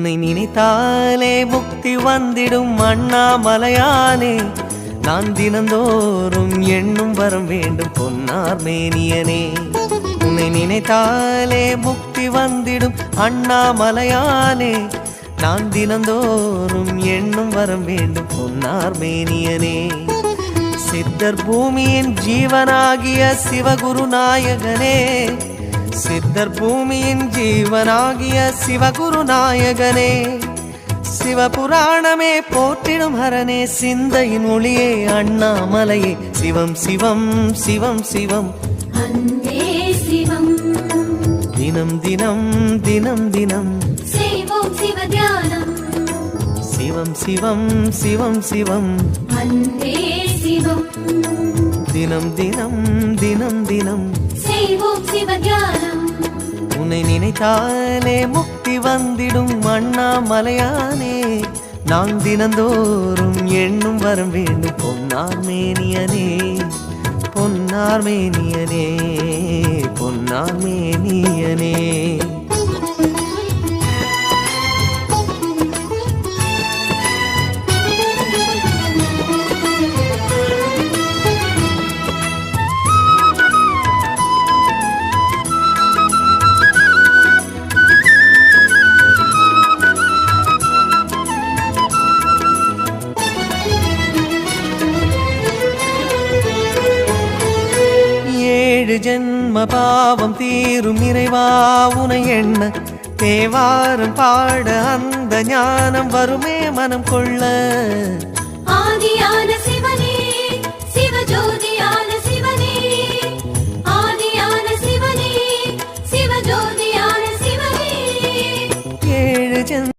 உன்னை நினைத்தாலே முக்தி வந்திடும் அண்ணாமலையானே, நான் தினந்தோறும் எண்ணும் வரம் வேண்டும் பொன்னார் மேனியனே. உன்னை நினைத்தாலே முக்தி வந்திடும் அண்ணாமலையானே, நான் தினந்தோறும் எண்ணும் வரம் வேண்டும் பொன்னார் மேனியனே. சித்தர் பூமியின் ஜீவனாகிய சிவகுரு நாயகனே, சித்தர் பூமியின் ஜீவனாகிய சிவகுரு நாயகனே, சிவபுராணமே போற்றிடும் ஹரனே, சிந்தையின் ஒளியே அண்ணாமலையே, சிவம் சிவம் சிவம் சிவம் அன்பே சிவம். தினம் தினம் தினம் தினம் செய்வோம் சிவ தியானம். சிவம் சிவம் சிவம் சிவம் அன்பே சிவம். தினம் தினம் தினம் தினம் செய்வோம் சிவ தியானம். உன்னை நினைத்தாலே முக்தி வந்திடும் அண்ணாமலையானே, நான் தினந்தோறும் எண்ணும் வரம் வேண்டும் பொன்னார் மேனியனே, பொன்னார் மேனியனே, பொன்னார் மேனியனே. ஏழு ஜென்ம பாவம் தீரும் இறைவா உனை எண்ண, தேவாரம் பாட அந்த ஞானம் வருமே மனம் கொள்ள. ஆதியான சிவனே, சிவஜோதியான சிவனே, ஆதியான சிவனே, சிவஜோதியான சிவனே. ஏழு ஜென்ம